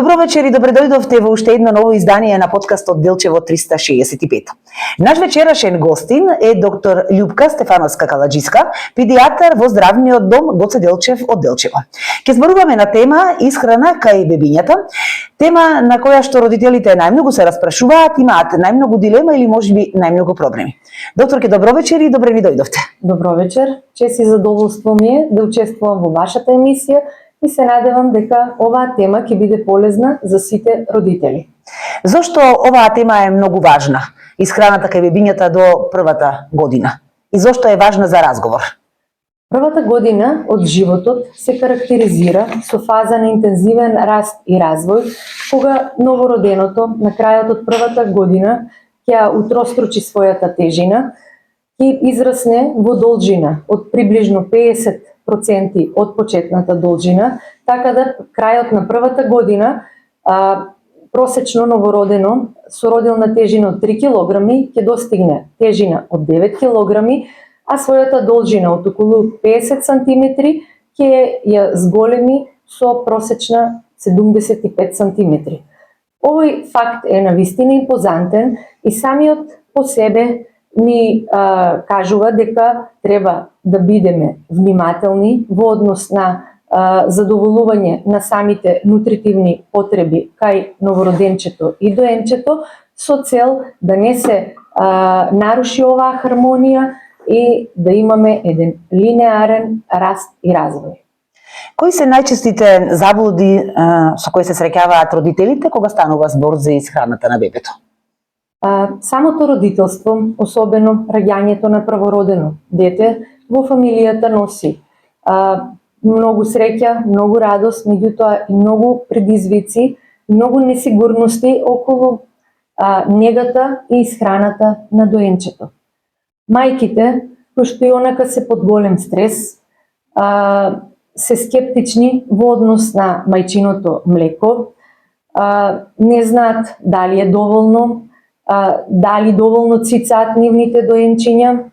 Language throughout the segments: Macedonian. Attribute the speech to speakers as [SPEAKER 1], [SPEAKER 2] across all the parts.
[SPEAKER 1] Добро вечер и добре дојдовте во уште едно ново издание на подкастот Делчево 365. Наш вечерашен гостин е доктор Љупка Стефановска-Каладжиска, педијатар во здравниот дом Гоце Делчев од Делчево. Ќе зборуваме на тема исхрана кај бебињата, тема на која што родителите најмногу се распрашуваат, имаат најмногу дилема или можеби најмногу проблеми. Докторке, добро вечер и добре ни дојдовте.
[SPEAKER 2] Добро вечер, чест и задоволство ми е да учествувам во вашата емисија и се надевам дека оваа тема ќе биде полезна за сите родители.
[SPEAKER 1] Зошто оваа тема е многу важна? Исхраната кај бебињата до првата година. И зошто е важна за разговор?
[SPEAKER 2] Првата година од животот се карактеризира со фаза на интензивен раст и развој, кога новороденото на крајот од првата година ќе утростручи својата тежина и израсне во должина од приближно 50% од почетната должина, така да крајот на првата година просечно новородено со родилна тежина од 3 кг ќе достигне тежина од 9 кг, а својата должина од околу 50 см ќе ја зголеми со просечна 75 см. Овој факт е навистина импозантен и самиот по себе ни кажува дека треба да бидеме внимателни во однос на задоволување на самите нутритивни потреби кај новороденчето и доенчето, со цел да не се наруши оваа хармонија и да имаме еден линеарен раст и развој.
[SPEAKER 1] Кои се најчестите заблуди со кои се среќаваат родителите кога станува збор за исхраната на бебето?
[SPEAKER 2] Самото родителство, особено раѓањето на првородено дете, во фамилијата носи многу среќа, многу радост, меѓутоа и многу предизвици, многу несигурности околу негата и исхраната на доенчето. Мајките, кои што и онака се под голем стрес, се скептични во однос на мајчиното млеко, не знаат дали е доволно, дали доволно цицаат нивните доенчиња,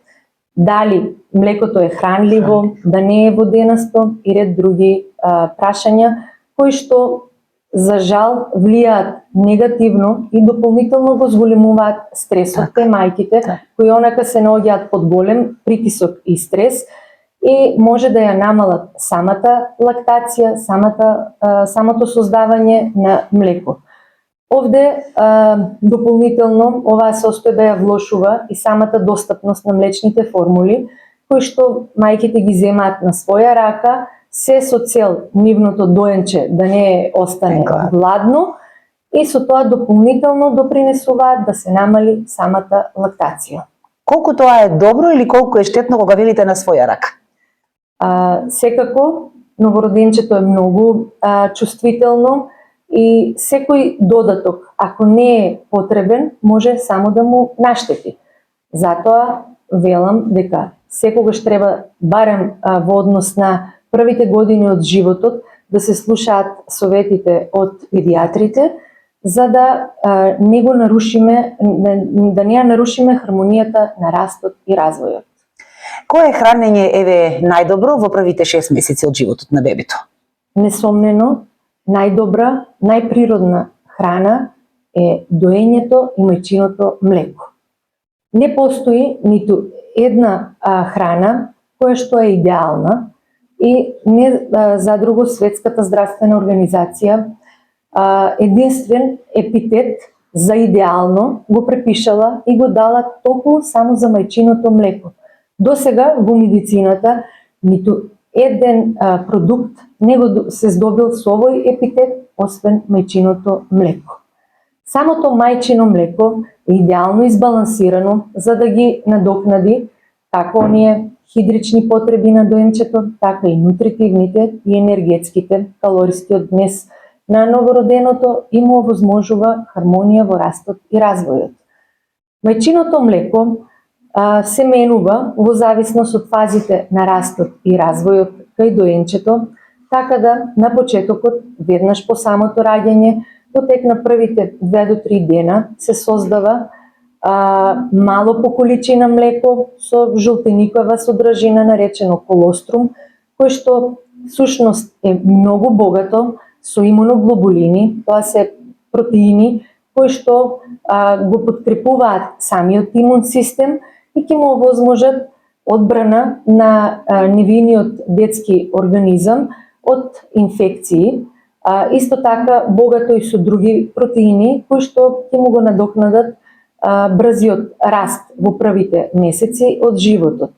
[SPEAKER 2] дали млекото е хранливо, да не е воденасто и ред други прашања, кои што за жал влијаат негативно и дополнително го зголемуваат стресот кај мајките, кои онака се наоѓаат под голем притисок и стрес и може да ја намалат самата лактација, самото создавање на млеко. Овде дополнително оваа состојба ја влошува и самата достапност на млечните формули, кои што мајките ги земаат на своја рака, се со цел нивното доенче да не остане гладно и со тоа дополнително допринесуваат да се намали самата лактација.
[SPEAKER 1] Колку тоа е добро или колку е штетно кога велите на своја рака?
[SPEAKER 2] Секако, новороденчето е многу чувствително и секој додаток, ако не е потребен, може само да му наштети. Затоа велам дека секогаш треба, барем во однос на првите години од животот, да се слушаат советите од педијатрите, за да не го нарушиме, да не ја нарушиме хармонијата на растот и развојот.
[SPEAKER 1] Кое хранење е најдобро во првите 6 месеци од животот на бебето?
[SPEAKER 2] Несомнено, најдобра, најприродна храна е доењето и мајчиното млеко. Не постои ниту една храна која што е идеална и не за друго Светската здравствена организација единствен епитет за идеално го препишала и го дала токму само за мајчиното млеко. Досега во медицината ниту еден продукт не го се здобил со овој епитет, освен мајчиното млеко. Самото мајчино млеко е идеално избалансирано за да ги надокнади како оние хидрични потреби на доенчето, така и нутритивните и енергетските, калорискиот днес на новороденото и му овозможува хармонија во растот и развојот. Мајчиното млеко се менува во зависност од фазите на растот и развојот кај доенчето, така да на почетокот, веднаш по самото раѓање, во тек на првите 2 до 3 дена се создава мало по количина млеко со жолтеникова содржина наречено колострум, кој што сушност е многу богато со имуноглобулини, тоа се протеини кои што го подкрепуваат самиот имун систем и ќе му овозможат одбрана на невиниот детски организам од инфекции. Исто така богато и со други протеини кои што ќе му го надокнадат брзиот раст во првите месеци од животот.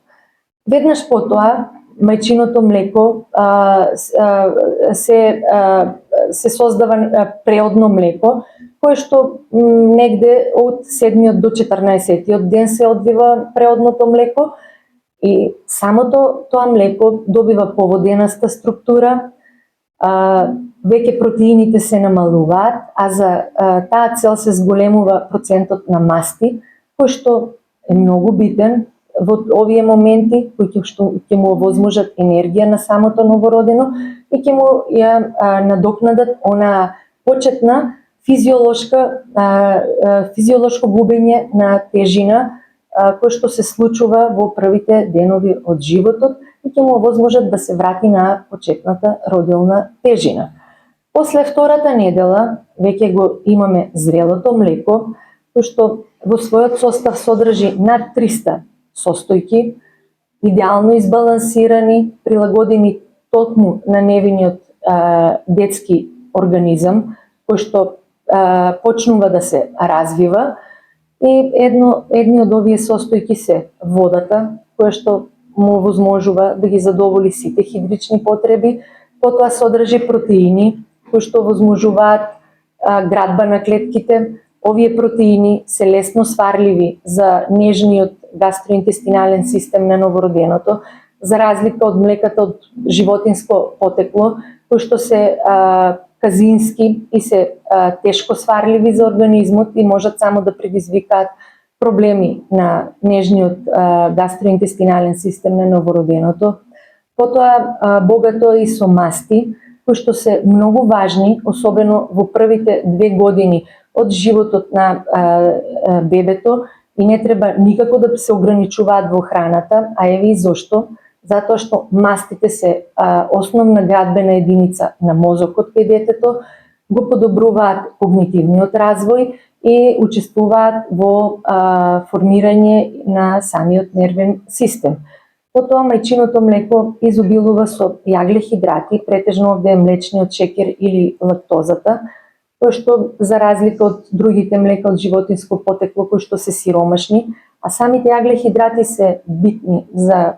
[SPEAKER 2] Веднаш потоа мајчиното млеко се создава преодно млеко, кое што негде од 7 до 14 ден се одвива преодното млеко и самото тоа млеко добива поводенаста структура, веќе протеините се намалуваат, а за таа цел се зголемува процентот на масти, кој што е многу битен во овие моменти, кои ќе му овозможат енергија на самото новородено и ќе му ја надокнадат она почетна физиолошко губење на тежина кој што се случува во првите денови од животот и ќе му овозможат да се врати на почетната родилна тежина. После втората недела веќе го имаме зрелото млеко, кој што во својот состав содржи над 300 состојки, идеално избалансирани, прилагодени токму на невиниот детски организам, кој што почнува да се развива. И едни од овие состојки се водата, која што му овозможува да ги задоволи сите хидрични потреби, потоа содржи протеини, кои што овозможуваат градба на клетките. Овие протеини се лесно сварливи за нежниот гастроинтестинален систем на новороденото, за разлика од млеката од животинско потекло, кои што се казински и се тешко сварливи за организмот и можат само да предизвикаат проблеми на нежниот гастроинтестинален систем на новороденото. Потоа богато и со масти, кои што се многу важни, особено во првите 2 години од животот на бебето и не треба никако да се ограничуваат во храната, а еве и зошто. Затоа што мастите се основна градбена единица на мозокот кај детето, го подобруваат когнитивниот развој и учествуваат во формирање на самиот нервен систем. Потоа мајчиното млеко изобилува со јаглехидрати, претежно овде е млечниот шеќер или лактозата, кој што за разлика од другите млека од животинско потекло кои што се сиромашни, а самите јаглехидрати се битни за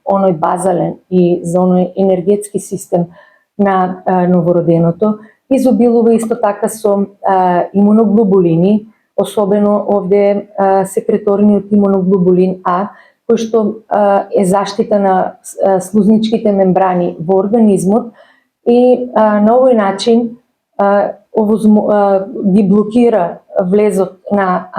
[SPEAKER 2] оној базален и за оној енергетски систем на новороденото. Изобилува исто така со имуноглобулини, особено овде секреторниот имуноглобулин А, кој што е заштита на слузничките мембрани во организмот и на овој начин ги блокира влезот на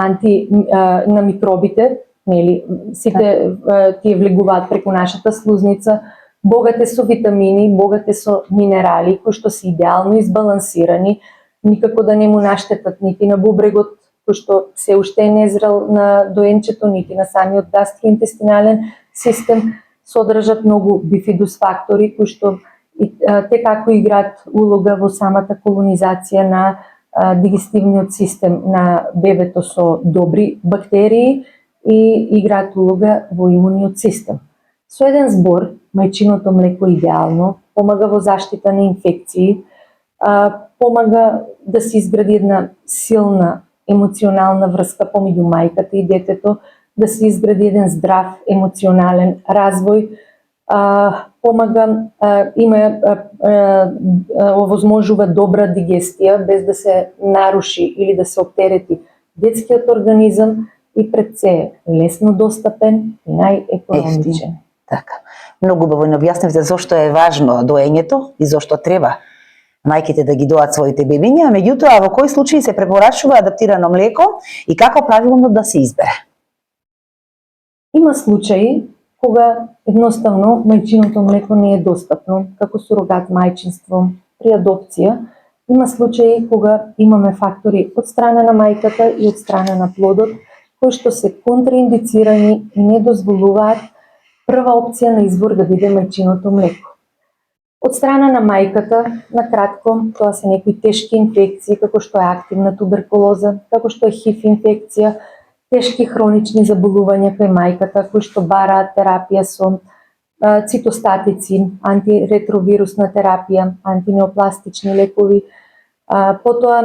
[SPEAKER 2] на микробите, нели, сите тие влегуваат преку нашата слузница, богат е со витамини, богат е со минерали кои што се идеално избалансирани, никако да не му наштетат нити на бубрегот кој што се уште е незрел на доенчето, нити на самиот гастроинтестинален систем, содржат многу бифидус фактори кои што те како играат улога во самата колонизација на дигестивниот систем на бебето со добри бактерии и играат улога во имуниот систем. Со еден збор, мајчиното млеко идеално помага во заштита на инфекции, помага да се изгради една силна емоционална врска помеѓу мајката и детето, да се изгради еден здрав емоционален развој, помага, овозможува добра дигестија без да се наруши или да се оптерети детскиот организам и пред се лесно достапен и најекономичен.
[SPEAKER 1] Така. Многу убаво ни објаснивте зошто е важно доењето и зошто треба мајките да ги доат своите бебиња, меѓутоа во кои случаи се препорачува адаптирано млеко и како правилно да се избере?
[SPEAKER 2] Има случаи кога едноставно мајчиното млеко не е достапно, како сурогат мајчинство, при адопција. Има случаи кога имаме фактори од страна на мајката и од страна на плодот, кои што се контраиндицирани и не дозволуваат прва опција на избор да биде мајчиното млеко. Од страна на мајката, на кратко, тоа се некои тешки инфекции, како што е активна туберкулоза, како што е ХИВ инфекција, тешки хронични заболувања кај мајката, кои што бараат терапија со цитостатици, антиретровирусна терапија, антинеопластични лекови, потоа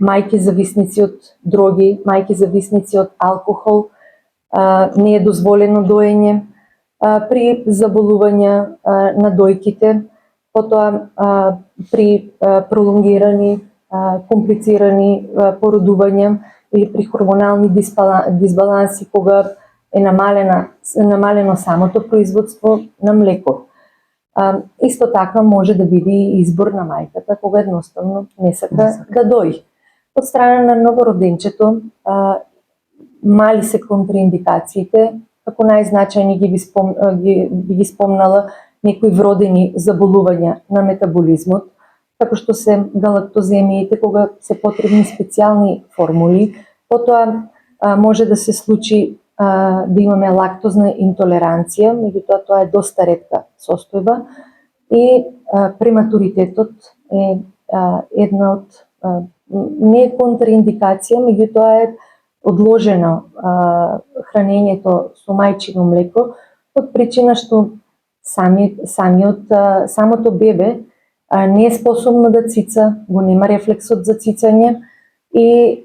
[SPEAKER 2] мајки зависници од дроги, мајки зависници од алкохол, не е дозволено доење, при заболувања на дојките, потоа при пролонгирани, комплицирани породувања или при хормонални дисбаланси кога е намалено самото производство на млеко. Исто така може да биде и избор на мајката кога едноставно не сака да дои. Од страна на новороденчето, мали се контраиндикациите, како најзначајни би ги спомнала некои вродени заболувања на метаболизмот, како што се галактоземиите, кога се потребни специјални формули, потоа може да се случи да имаме лактозна интолеранција, меѓутоа тоа е доста ретка состојба и прематуритетот е една од не е контраиндикација, меѓутоа е одложено хранењето со мајчино млеко од причина што самото бебе не е способно да цица, го нема рефлексот за цицање и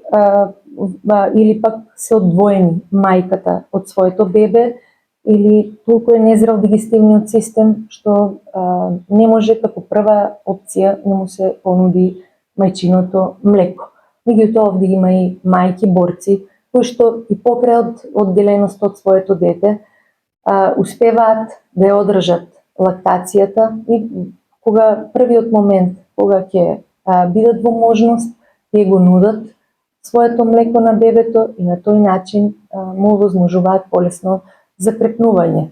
[SPEAKER 2] или пак се одвоени мајката од своето бебе или толку е незрел дигестивниот систем што не може како прва опција да му се понуди мајчиното млеко. Меѓутоа овде има и мајки борци кои што и покрај одделеност од своето дете успеваат да ја одржат лактацијата и кога првиот момент кога ќе бидат во можност ќе го нудат своето млеко на бебето и на тој начин му возможуваат полесно закрепнување.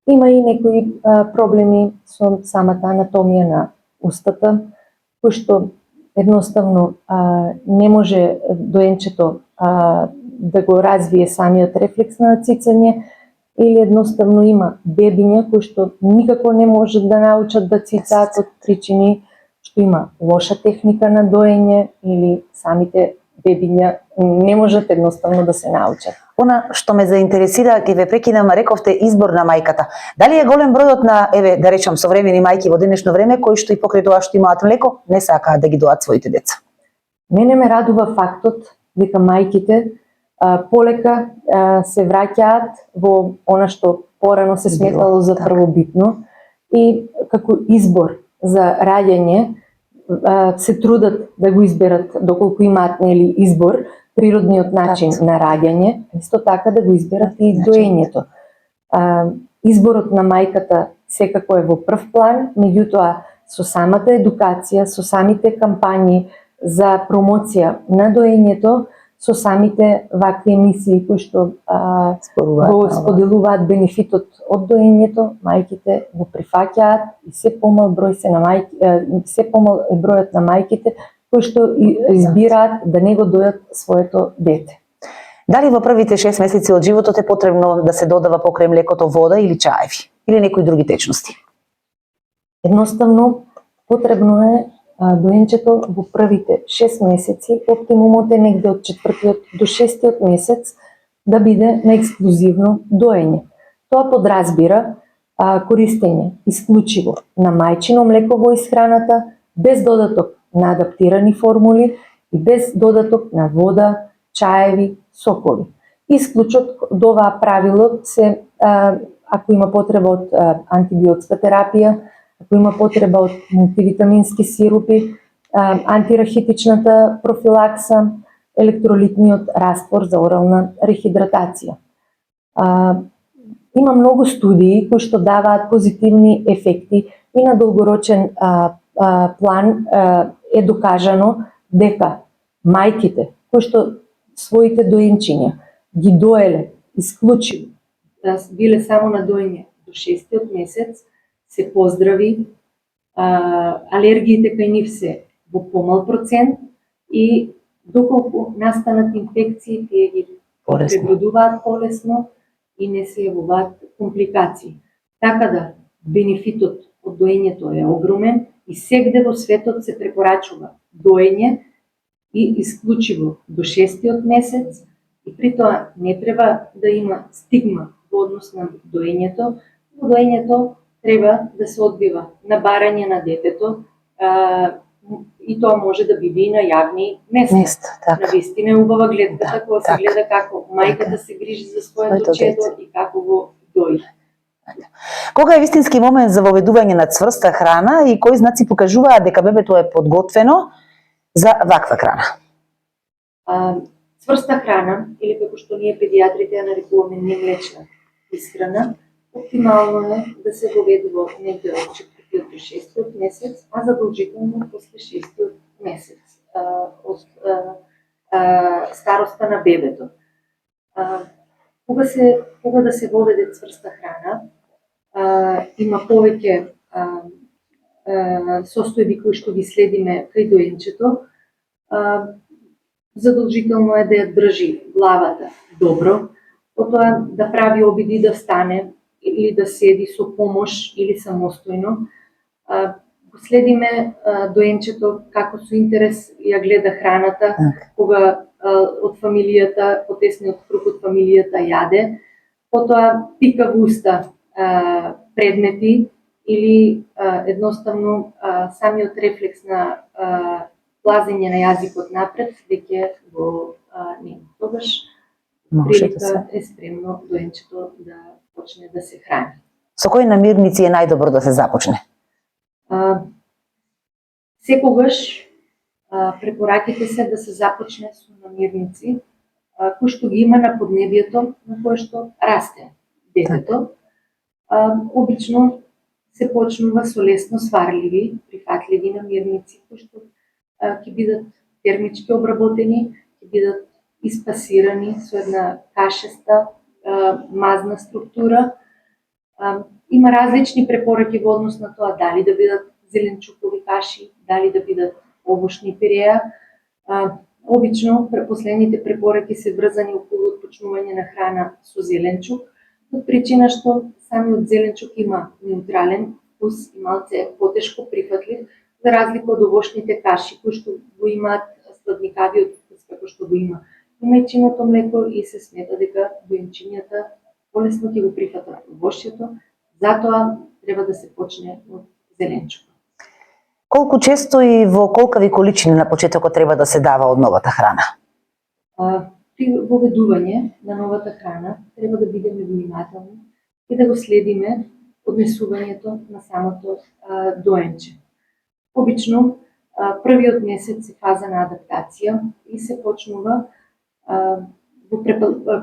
[SPEAKER 2] Има и некои проблеми со самата анатомија на устата, кои што едноставно не може доенчето да го развие самиот рефлекс на цицање или едноставно има бебиња кои што никако не можат да научат да цицаат од причини што има лоша техника на доење или самите бебиња не можат едноставно да се научат.
[SPEAKER 1] Она што ме заинтересира, ќе ве прекинам, рековте избор на мајката. Дали е голем бројот на, да речам, современи мајки во денешно време кои што и покрај тоа што имаат млеко, не сакаат да ги доат своите деца?
[SPEAKER 2] Мене ме радува фактот дека мајките полека се враќаат во она што порано се сметало за првобитно и како избор за раѓање се трудат да го изберат доколку имаат нели избор, природниот начин на раѓање, исто така да го изберат и доењето. Изборот на мајката секако е во прв план, меѓутоа со самата едукација, со самите кампањи за промоција на доењето, со самите вакви емисии кои што го споделуваат бенефитот од доењето, мајките го прифаќаат и се помал е бројот на мајките кои што избираат да не го дојат своето дете.
[SPEAKER 1] Дали во првите 6 месеци од животот е потребно да се додава покрај млекото вода или чаеви или некои други течности?
[SPEAKER 2] Едноставно потребно е доенчето во првите 6 месеци, оптимумот е негде од 4-тиот до 6-тиот месец да биде на ексклузивно доење. Тоа подразбира користење исклучиво на мајчино млеко во исхраната, без додаток на адаптирани формули и без додаток на вода, чаеви, сокови. Исклучот од оваа правило се ако има потреба од антибиотска терапија, ако има потреба од мултивитамински сирупи, антирахитичната профилакса, електролитниот раствор за орална рехидратација. Има многу студии кои што даваат позитивни ефекти и на долгорочен план е докажано дека мајките кои што своите доенчиња ги доеле исклучиво, да биле само на доење до 6-тиот месец, се поздрави, алергиите кај нив се во помал процент и доколку настанат инфекции, тие ги пребродуваат полесно и не се јавуваат компликации. Така да, бенефитот од доењето е огромен и сегде во светот се препорачува доење и исклучиво до 6-тиот месец, и при тоа не треба да има стигма во однос на доењето. Во доењето треба да се одбива набарање на детето, и тоа може да биде и на јавни места.
[SPEAKER 1] така.
[SPEAKER 2] Навистина е убава гледката кога се
[SPEAKER 1] така.
[SPEAKER 2] гледа како мајката се грижи за своето чедо и како го дои.
[SPEAKER 1] Кога е вистински момент за воведување на цврста храна и кои знаци покажуваат дека бебето е подготвено за ваква храна?
[SPEAKER 2] Цврста храна, или како што ние педиатрите ја нарекуваме немлечна исхрана, оптимално е да се воведува негде од 4-тиот до 6-тиот месец, а задолжително после 6-тиот месец од староста на бебето. Кога да се воведе цврста храна, има повеќе состојби кои што ги следиме кај доенчето. Задолжително е да ја држи главата добро, потоа да прави обиди да стане или да седи со помош или самостојно. Го следиме доенчето како со интерес ја гледа храната, кога од фамилијата, потесниот круг од фамилијата јаде, потоа пика во уста предмети или едноставно самиот рефлекс на плазење на јазикот напред веќе го нема. Тогаш прилика е спремно доенчето да почне да се храни.
[SPEAKER 1] Со кои намирници е најдобро да се започне?
[SPEAKER 2] Секогаш препораките се да се започне со намирници кои што ги има на поднебието на кое што расте детето. Обично се почнува со лесно сварливи, прифатливи намирници кои што ќе бидат термички обработени, ќе бидат испасирани со една кашеста мазна структура. Има различни препораки во однос на тоа дали да бидат зеленчукови каши, дали да бидат овошни пиреа. Обично последните препораки се врзани околу отпочнување на храна со зеленчук, од причина што самиот зеленчук има неутрален вкус и малце потешко прифатлив, за разлика од овошните каши кои што го имаат сладникавиот вкус како што го има мајчиното млеко и се смета дека доенчињата полесно ќе го прифатат овошјето, затоа треба да се почне од зеленчук.
[SPEAKER 1] Колку често и во колкави количини на почетокот треба да се дава од новата храна?
[SPEAKER 2] При воведување на новата храна треба да бидеме внимателни и да го следиме однесувањето на самото доенче. Обично првиот месец е фаза на адаптација и се почнува во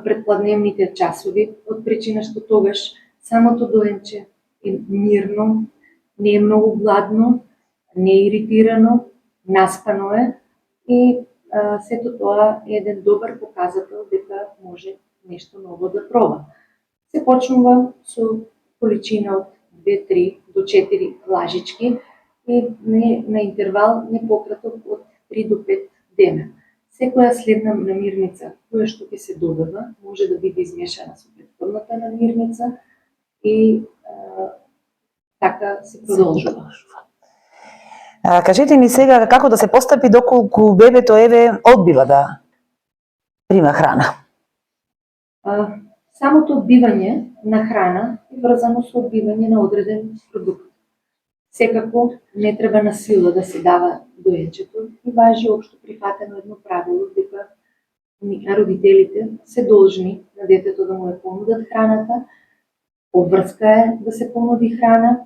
[SPEAKER 2] предпладневните часови, од причина што тогаш самото доенче е мирно, не е многу гладно, не е иритирано, наспано е и сето тоа е еден добар показател дека може нешто ново да проба. Се почнува со количина од 2-3 до 4 лажички и на интервал не пократок од 3 до 5 дена. Секоја следна намирница која што ќе се додава може да биде измешана со претходната намирница и така се продолжува.
[SPEAKER 1] Кажете ми сега како да се постапи доколку бебето одбива да прима храна?
[SPEAKER 2] Самото одбивање на храна е врзано со одбивање на одреден продукт. Секако не треба на сила да се дава доенчето и важи општо прифатено едно правило дека родителите се должни на детето да му ја понудат храната, обврска е да се понуди храна,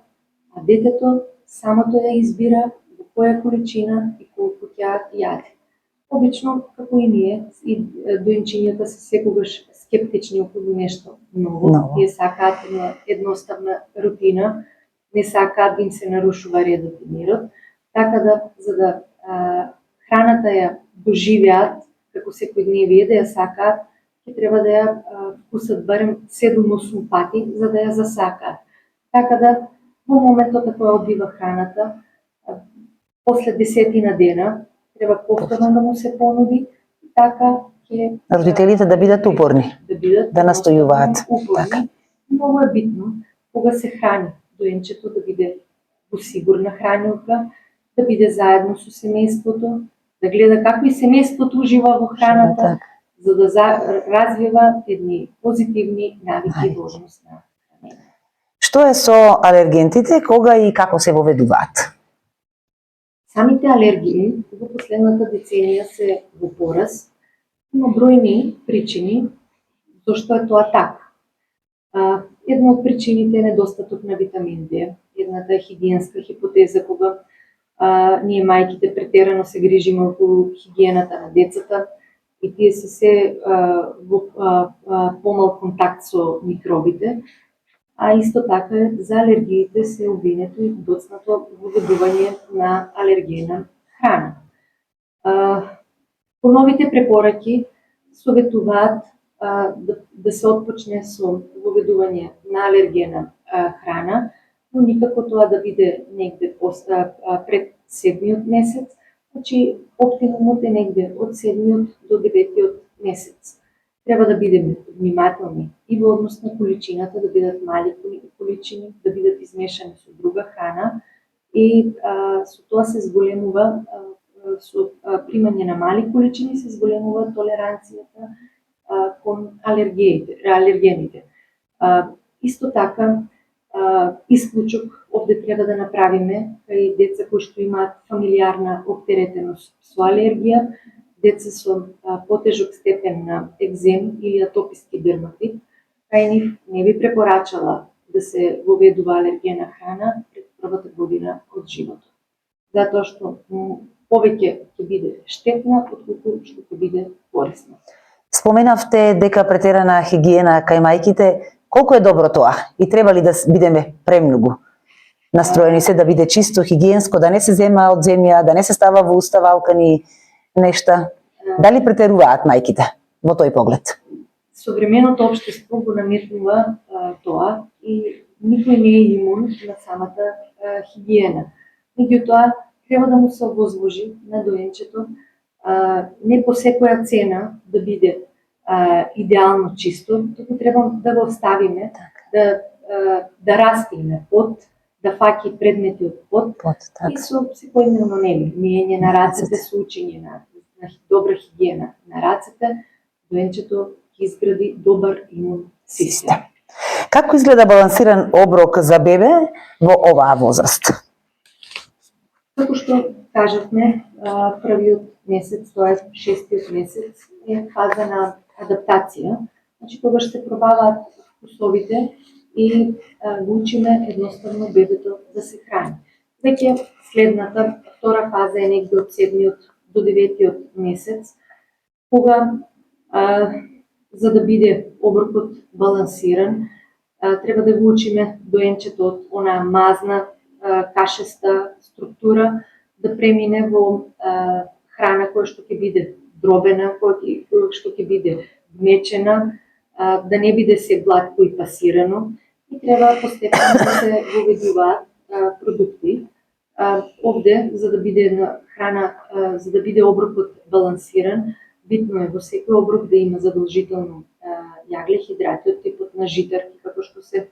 [SPEAKER 2] а детето самото ја избира во која количина и колку ќе јаде. Обично, како и ние, и доенчињата се секогаш скептични околу нешто ново. Тие сакаат едноставна рутина, не сакаат да им се нарушува редот и мирот, така да, за да храната ја доживеат како секојдневие, да ја сакаат, ќе треба да ја вкусат барем 7-8 пати, за да ја засакаат. Така да, во моментот кога одбива храната, после 10 дена, треба повторно да му се понуди, така ќе
[SPEAKER 1] родителите да бидат упорни, да настојуваат.
[SPEAKER 2] Упорни. Многу е битно кога се храни доенчето да биде го сигурна хранилка, да биде заедно со семејството, да гледа како и семејството ужива во храната, за да развива едни позитивни навики во однос на хранење.
[SPEAKER 1] Што е со алергентите, кога и како се воведуваат?
[SPEAKER 2] Самите алергии во последната деценија се во пораз. Има бројни причини зашто е тоа така. Една од причините е недостаток на витамин D. Едната е хигиенска хипотеза, кога ние мајките претерано се грижиме околу хигиената на децата и тие се во помал контакт со микробите, а исто така за алергиите се обвинето и доцнато воведување на алергена храна. По новите препораки советуваат да се отпочне со воведување на алергена храна, но никако тоа да биде негде пред 7-миот месец, значи оптимумот е негде од 7-миот до 9-тиот месец. Треба да бидеме внимателни и во однос на количината, да бидат мали количини, да бидат измешани со друга храна и со тоа се зголемува, со примање на мали количини се зголемува толеранцијата кон алергените. Исто така, исклучок овде треба да направиме кај деца кои што имаат фамилиарна оптеретеност со алергија, деца со потежок степен на екзем или атописки дерматит, кај нив не би препорачала да се воведува алергена храна пред првата година од животот. Затоа што повеќе ќе биде штетна отколку што ќе биде корисна.
[SPEAKER 1] Споменавте дека претерана хигиена кај мајките, колку е добро тоа и треба ли да бидеме премногу настроени се да биде чисто хигиенско, да не се зема од земја, да не се става во уста валкани нешта? Дали претеруваат мајките во тој поглед?
[SPEAKER 2] Современото општество го наметнува тоа и никој не е имун на самата хигиена. Меѓутоа, треба да му се возложи на доенчето не по секоја цена да биде идеално чисто, туку треба да го оставиме, да растиме под, да фаќи предмети од под и со секојдневно миење на рацете, со учење на добра хигиена на рацете, доенчето ќе изгради добар имун систем.
[SPEAKER 1] Како изгледа балансиран оброк за бебе во оваа возраст?
[SPEAKER 2] Како што кажавме, првиот месец, тоа е 6-тиот месец, е фаза на адаптација. Значи, тогаш се пробаваат вкусовите и го учиме едноставно бебето да се храни. Веќе следната, втора фаза е негде од 7-тиот до 9-тиот месец, кога за да биде оброкот балансиран, треба да го учиме доенчето од онаа мазна, кашеста структура, да премине во храна која што ќе биде дробена, која што ќе биде вмечена, да не биде се глатко и пасирано и треба постепено да се воведуваат продукти. Овде, за да биде една храна, за да биде оброкот балансиран, битно е во секој оброк да има задолжително јагле-хидрати од типот на житарки, како што се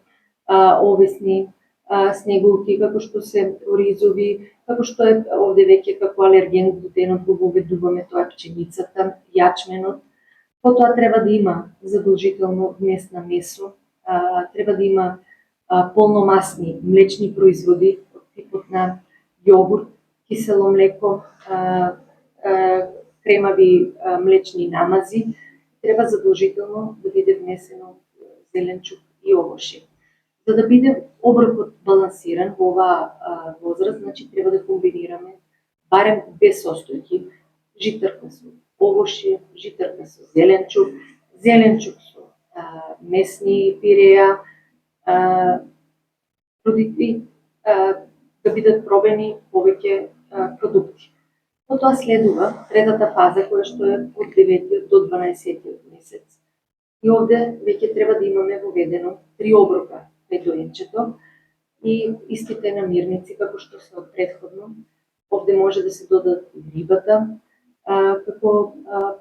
[SPEAKER 2] овесни, снегулки, како што се оризови, како што е овде веќе како алерген глутенот го воведуваме, тоа е пченицата, јачменот. Потоа треба да има задолжително вмесна месо, треба да има полномасни млечни производи од типот на јогурт, кисело млеко, кремави млечни намази, треба задолжително да биде внесено зеленчук и овошје. За да биде оброкот балансиран во оваа возраст, значи треба да комбинираме барем 2 состојки, житарка со овошје, житарка со зеленчук, зеленчук со месни пиреја, да бидат пробени повеќе продукти. Потоа следува третата фаза која што е од 9-тиот до 12-тиот месец. И овде веќе треба да имаме воведено 3 оброка кај доенчето и истите намирници како што се од претходно. Овде може да се додадат рибата како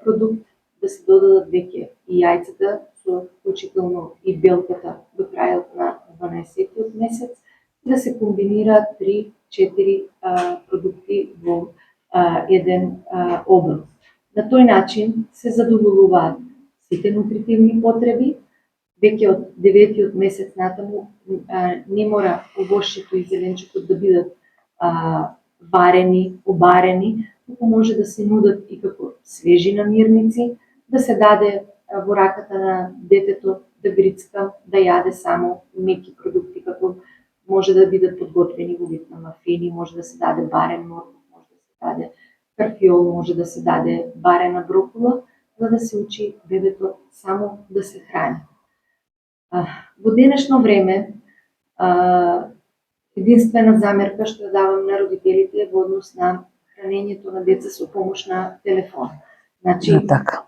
[SPEAKER 2] продукт, да се додадат веќе и јајцата, со вклучително и белката до крајот на 12-тиот месец. да се комбинираат 3-4 продукти во еден оброк. На тој начин се задоволуваат сите нутритивни потреби. Веќе од 9-тиот месец натаму не мора овошјето и зеленчукот да бидат варени, обарени, туку може да се нудат и како свежи намирници, да се даде во раката на детето да грицка, да јаде само меки продукти, како може да бидат подготвени во вид на мафини, може да се даде барен морков, може да се даде карфиол, може да се даде барена брокула, за да се учи бебето само да се храни. Во денешно време, единствена замерка што ја давам на родителите е во однос на хранењето на деца со помош на телефон. Значи,
[SPEAKER 1] така,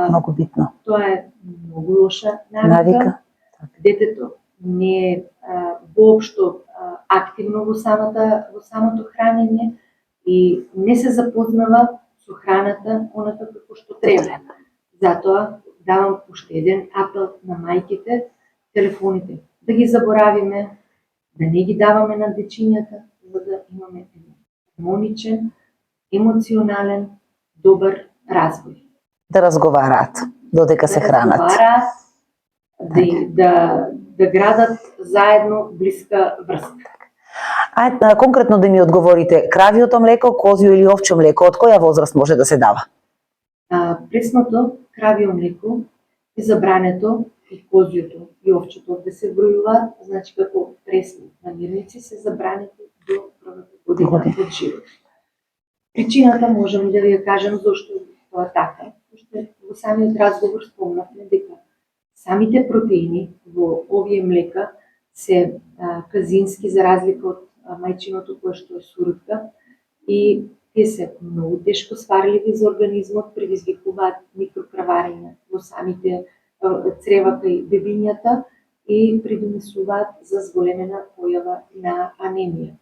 [SPEAKER 1] многу битно.
[SPEAKER 2] Тоа е многу лоша навика. Детето не е воопшто активно во самото хранење и не се запознава со храната онака како што треба. Затоа давам уште еден апел на мајките, телефоните да ги заборавиме, да не ги даваме на дечињата, за да имаме хармоничен, емоционален, добар развој.
[SPEAKER 1] Да разговараат додека се хранат.
[SPEAKER 2] Да градат заедно блиска врска.
[SPEAKER 1] Ајде конкретно да ми одговорите, кравиото млеко, козјо или овче млеко, од која возраст може да се дава?
[SPEAKER 2] Пресното кравио млеко е забрането и козјото и овчето да се бројуваат, значи како пресни намирници се забранети до првата година од живот. Причината можеме да ви ја кажем зошто тоа така, пошто во самиот разговор спомнавме дека самите протеини во овие млека се казински за разлика од мајчиното кое што е сурутка и тие се многу тешко сварливи за организмот, предизвикуваат микрокраварења во самите црева кај бебињата и придонесуваат за зголемена појава на анемија.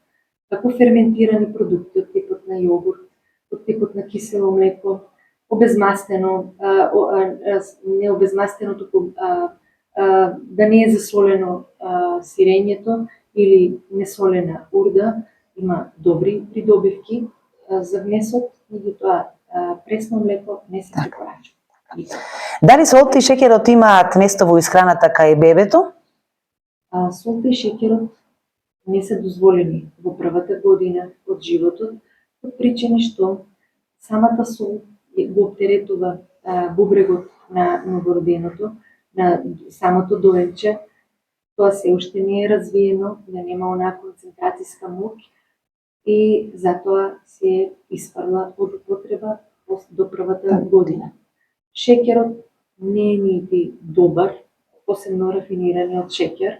[SPEAKER 2] Како ферментирани продукти од типот на јогурт, од типот на кисело млеко, обезмастено, не обезмастено, туку да не е засолено сирењето или несолена урда, има добри придобивки за внесот, меѓутоа пресно млеко не се препорачува.
[SPEAKER 1] Дали солта и шеќерот имаат место во исхраната кај бебето?
[SPEAKER 2] Солта и шеќерот не се дозволени во првата година од животот, од причини што самата сол го оптеретува бубрегот на новороденото, на самото доенче. Тоа се уште не е развиено, да нема онаа концентрацијска моќ и затоа се испарла од употреба до првата година. Шеќерот не е нити добар, посебно рафинираниот шеќер,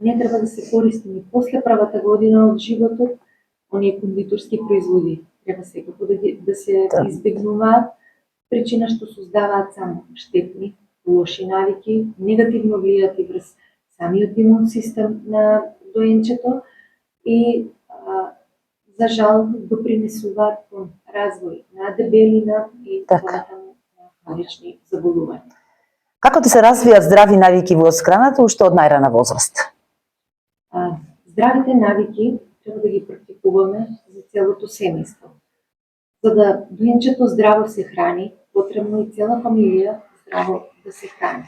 [SPEAKER 2] не треба да се користи ни после првата година од животот, оние кондиторски производи треба секако да се избегнуваат, причина што создаваат само штетни, лоши навики, негативно влијаат и врз самиот имун систем на доенчето и за жал допринесуваат кон развој на дебелина и понатаму на хронични заболувања.
[SPEAKER 1] Како да се развијат здрави навики во исхраната уште од најрана возраст?
[SPEAKER 2] Здравите навики треба да ги практикуваме за целото семејство. За да доенчето здраво се храни, потребно и цела фамилија здраво да се храни.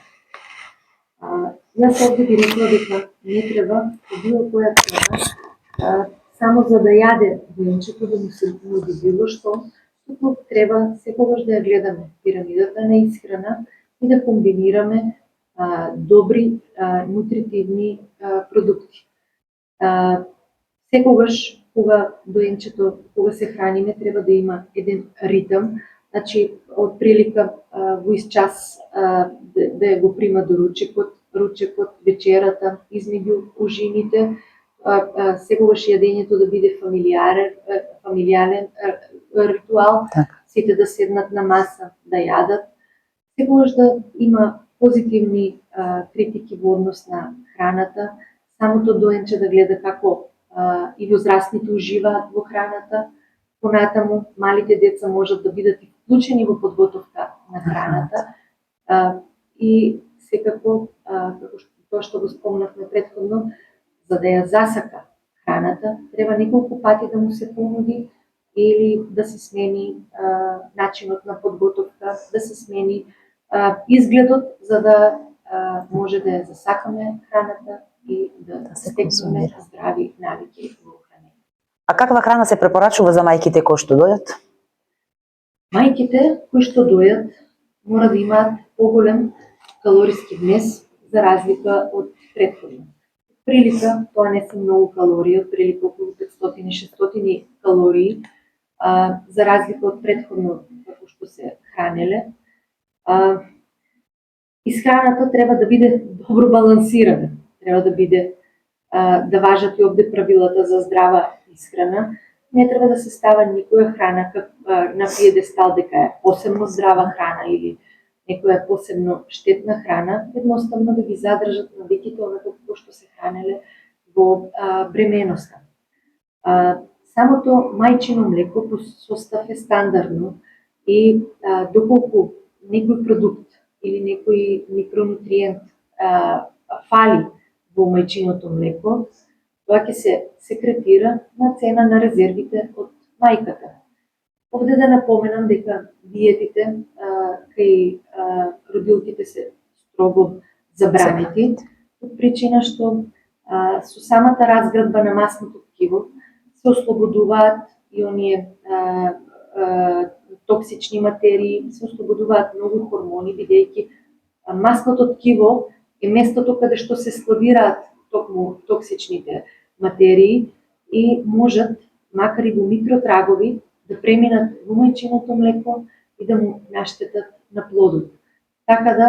[SPEAKER 2] Јас овде би рекла дека не треба по било која цена само за да јаде доенчето да му се нуди било што, туку треба секогаш да ја гледаме пирамидата на исхрана и да комбинираме добри нутритивни продукти. Секогаш кога доенчето, кога се храниме, треба да има еден ритам, значи од прилика во исчас да го прима до ручекот, вечерата, измеѓу ужините, секогаш јадењето да биде фамилијален ритуал, сите да седнат на маса, да јадат, секогаш да има позитивни критики во однос на храната, самото доенче да гледа како и возрастните уживаат во храната, понатаму малите деца можат да бидат и вклучени во подготовка на храната и секако, како тоа што го спомнавме претходно, за да ја засака храната,
[SPEAKER 3] треба неколку пати да му се понуди или да се смени начинот на подготовка, да се смени изгледот, за да може да ја засакаме храната и да стекнеме здрави навики во хранење.
[SPEAKER 1] А каква храна се препорачува за мајките кои што дојат?
[SPEAKER 3] Мајките кои што дојат мора да имаат поголем калориски внес за разлика од претходно. Прилика, тоа не се многу калории, од прилика околу 500-600 калории, за разлика од претходно како што се хранеле. Исхраната треба да биде добро балансирана, треба да биде да важат и овде правилата за здрава исхрана. Не треба да се става никоја храна на пиедестал дека е посебно здрава храна или некоја посебно штетна храна, едноставно да ги задржат навиките онака како што се хранеле во бременоста. Самото мајчино млеко по состав е стандардно и доколку некој продукт или некој микронутриент фали во мајчиното млеко, тоа ќе се секретира на цена на резервите од мајката. Овде да напоменам дека диетите кај родилките се строго забранети, од причина што со самата разградба на масното ткиво се ослободуваат и оние токсични материи, се ослободуваат многу хормони, бидејќи масното ткиво е местото каде што се складираат токму токсичните материи и можат, макар и во микротрагови, да преминат во мајчиното млеко и да му наштетат на плодот. Така да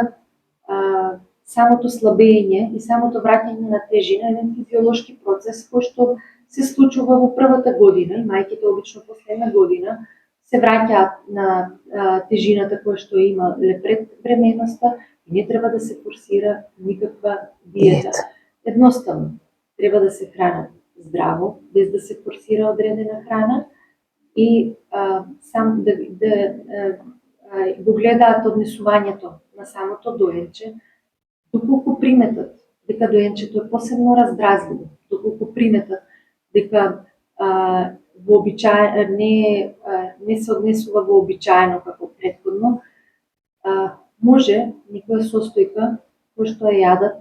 [SPEAKER 3] самото слабење и самото враќање на тежина е еден физиолошки процес кој што се случува во првата година и мајките обично последна година се враќаат на тежината која што имале пред бременоста и не треба да се форсира никаква диета. Едноставно, треба да се хранат здраво, без да се форсира одредена храна и сам да го гледаат однесувањето на самото доенче, доколку приметат дека доенчето е посебно раздразливо, доколку приметат дека не се однесува вообичаено како претходно, може некоја состојка која што ја јадат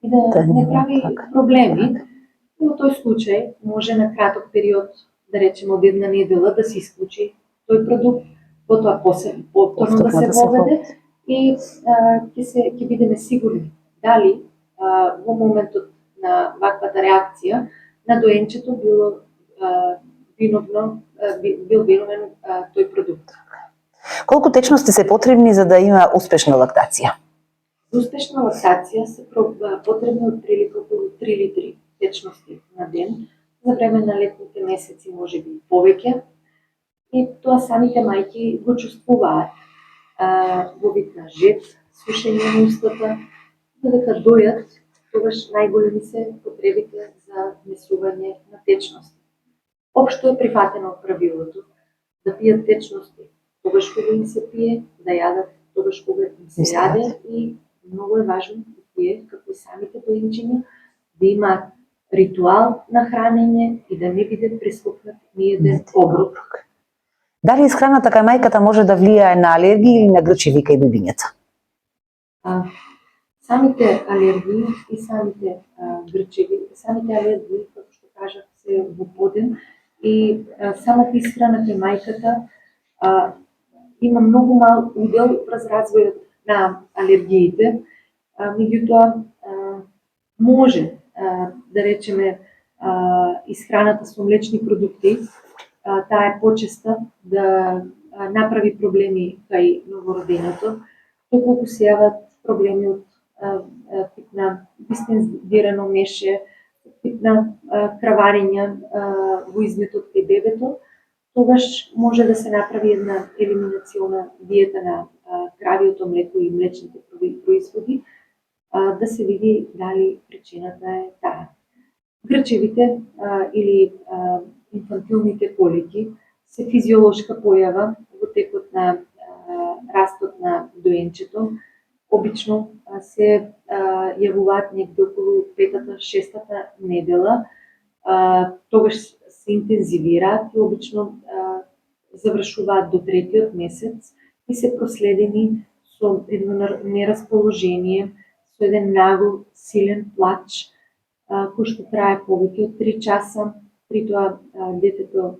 [SPEAKER 3] и да не прави проблеми. И во тој случај може на краток период, да речеме од една недела, да се исклучи тој продукт, потоа повторно да се воведе и ќе бидеме сигурни дали во моментот на ваквата реакција на доенчето бил виновен тој продукт.
[SPEAKER 1] Колку течности се потребни за да има успешна лактација?
[SPEAKER 3] За успешна лактација се потребни од прилика околу 3 литри течности на ден. За време на летните месеци може би повеќе. И тоа самите мајки го чувствуваат во вид на жет, сушење на устата, додека дојат, тогаш најголеми се потребите за внесување на течности. Општо е прифатено правилото да пијат течности тогаш кога им се пие, да јадат тогаш кога им се јаде и многу е важно да тие, како и самите доенчиња, да имаат ритуал на хранење и да не биде прескокнат ни еден оброк.
[SPEAKER 1] Дали исхраната кај мајката може да влијае на алергии или на грчеви кај бебињата?
[SPEAKER 3] Самите алергии и самите грчеви, самите алергии, како што кажав, се во подем и самата исхрана кај мајката има многу мал удел врз развојот на алергиите, меѓутоа може да речеме исхраната со млечни продукти, таа е почеста да направи проблеми кај новороденото, доколку се јават проблеми од тип на дистендирано меше, тип на краварења во изметот кај бебето, тогаш може да се направи една елиминациона диета на кравиото млеко и млечните производи, да се види дали причината е таа. Грчевите или инфантилните колики се физиолошка појава во текот на растот на доенчето. Обично се јавуваат негде околу 5-6 недела тогаш се интензивираат и обично завршуваат до третиот месец и се проследени со едно нерасположение, со еден нагл, силен плач, кој што трае повеќе од 3 часа. При тоа детето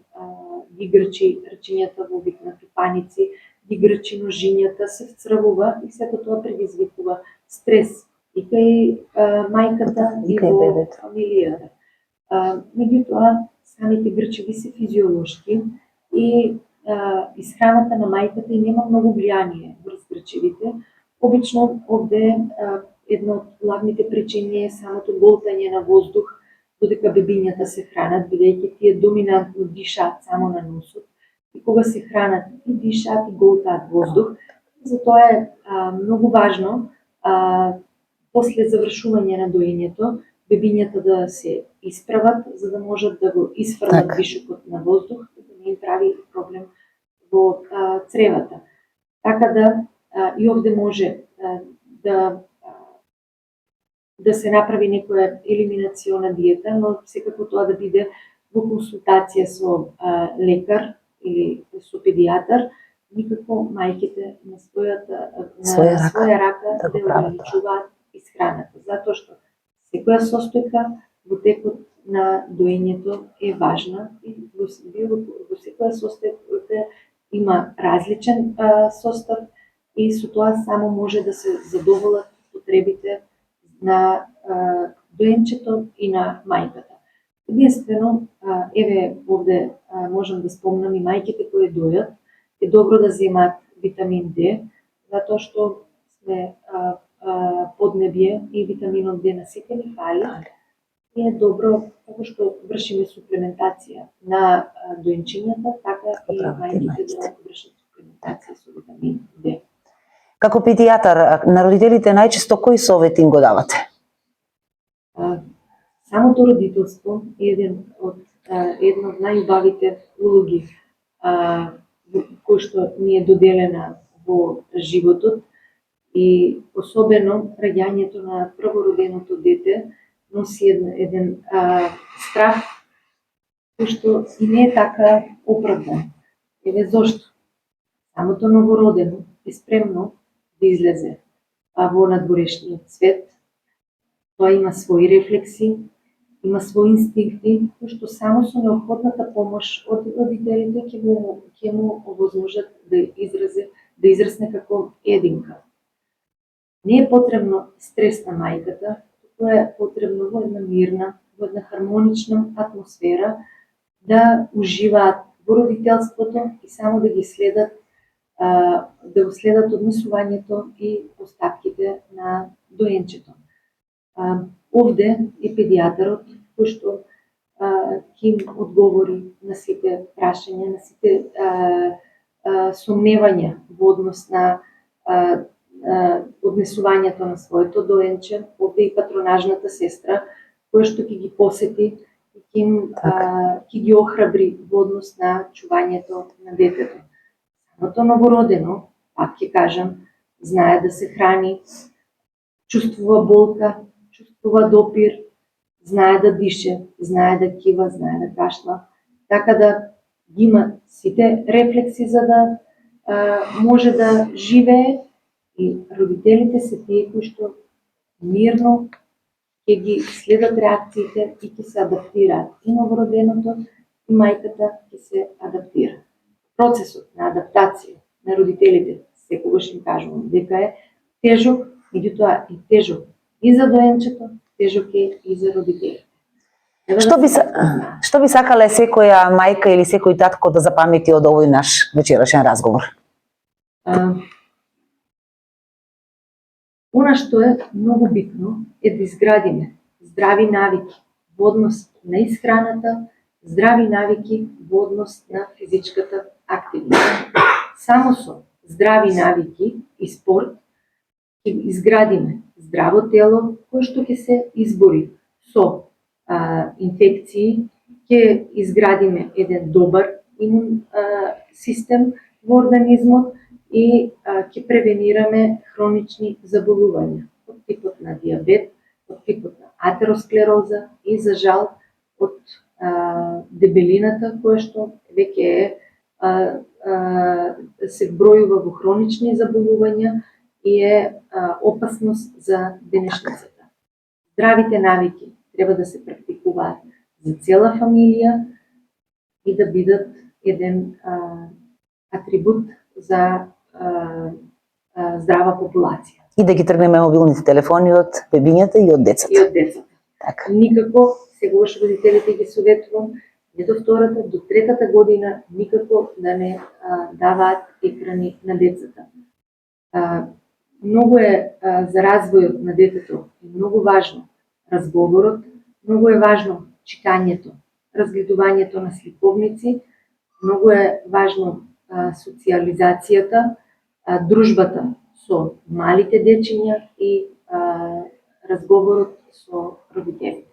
[SPEAKER 3] ги грчи рчињата во вид на тупаници, ги грчи ножињата, се вцрвува и сето тоа предизвикува стрес и кај мајката и во фамилијата. Меѓутоа, самите грчеви се физиолошки и исхраната на мајката и нема многу влијание врз грчевите. Обично овде едно од главните причини е самото голтање на воздух додека бебињата се хранат, бидејќи тие доминантно дишаат само на носот. И кога се хранат и дишаат и голтаат воздух, затоа е многу важно после завршување на доењето бебињата да се исправат, за да можат да го исфрлат вишокот на воздух и да не им прави проблем во цревата. Така да и овде може да се направи некоја елиминациона диета, но секако тоа да биде во консултација со лекар или со педијатар. Никако мајките на своја рака да ограничуваат исхраната, затоа што секоја состојка во текот на доењето е важна и во секоја состојка има различен состав и со тоа само може да се задоволат потребите на доенчето и на мајката. Единствено, еве овде можам да спомнам и мајките кои дојат, е добро да земаат витамин D, затоа што сме поднебје и витаминот D на сите ни фали. И е добро како што вршиме суплементација на доенчињата, така и мајките да вршат суплементација со витамин D.
[SPEAKER 1] Како педијатар, на родителите најчесто кои совети им го давате?
[SPEAKER 3] Самото родителство е една од најубавите улоги кој што ни е доделена во животот и особено раѓањето на првороденото дете носи еден страх кој што и не е така оправдан. Еве зошто? Самото новородено е спремно да излезе во надворешниот свет. Тоа има своји рефлекси, има своји инстинкти, кои што само со неопходната помош од родителите ќе му овозможат да израсне како единка. Не е потребно стрес на мајката, туку е потребно во една мирна, во една хармонична атмосфера да уживаат во родителството и само да ги следат, да го следат однесувањето и постапките на доенчето. Овде е педијатарот кој што ќе им одговори на сите прашања, на сите сомневања во однос на однесувањето на своето доенче. Овде и патронажната сестра која што ќе ги посети и ќе ги охрабри во однос на чувањето на детето. Самото новородено, пак ќе кажам, знае да се храни, чувствува болка, чувствува допир, знае да дише, знае да кива, знае да кашла, така да ги има сите рефлекси за да може да живее и родителите се тие кои што мирно ќе ги следат реакциите и ќе се адаптираат. И новороденото и мајката ќе се адаптира. Процесот на адаптација на родителите, секогаш им кажувам дека е тежок, меѓутоа и тежок и за доенчето, тежок е и за родителите.
[SPEAKER 1] Што би сакале секоја мајка или секој татко да запамети од овој наш вечерашен разговор?
[SPEAKER 3] Она што е многу битно е да изградиме здрави навики во однос на исхраната, здрави навики во однос на физичката активност. Само со здрави навики и спорт ќе изградиме здраво тело кое што ќе се избори со инфекции, ќе изградиме еден добар имун систем во организмот и ќе превенираме хронични заболувања од типот на дијабет, од типот на атеросклероза и за жал од дебелината која што веќе се бројува во хронични заболувања и е опасност за денешницата. Здравите навики треба да се практикуваат за цела фамилија и да бидат еден атрибут за здрава популација.
[SPEAKER 1] И да ги тргнеме мобилните телефони од бебињата и од децата.
[SPEAKER 3] И од децата.
[SPEAKER 1] Така.
[SPEAKER 3] Никако, сегаш родителите ги советувам, не до втората, до третата година никако да не даваат екрани на децата. Многу е за развојот на детето, многу важно разговорот, многу е важно читањето, разгледувањето на сликовници, многу е важно социализацијата, дружбата со малите дечиња и разговорот со родителите.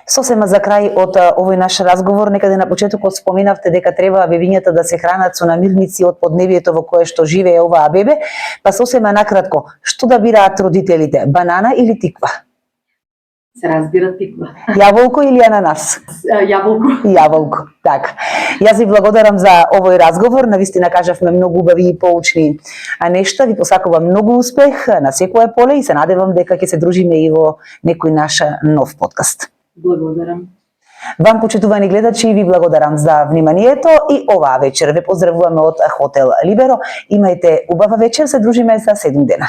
[SPEAKER 1] Сосема за крај од овој наш разговор, некаде на почетокот споменавте дека треба бебињата да се хранат со намирници од поднебието во кое што живее оваа бебе, па сосема накратко, што да бираат родителите, банана или тиква?
[SPEAKER 3] Се разбира тиква.
[SPEAKER 1] Јаболко или ананас?
[SPEAKER 3] Јаболко.
[SPEAKER 1] Јаболко, така. Јас ви благодарам за овој разговор, навистина кажавме многу убави и поучни нешта, ви посакувам многу успех на секое поле и се надевам дека ќе се дружиме и во некој наш нов подкаст.
[SPEAKER 3] Благодарам.
[SPEAKER 1] Вам, почитувани гледачи, ви благодарам за вниманието и оваа вечер ве поздравуваме од Хотел Либеро. Имајте убава вечер, се дружиме за 7 дена.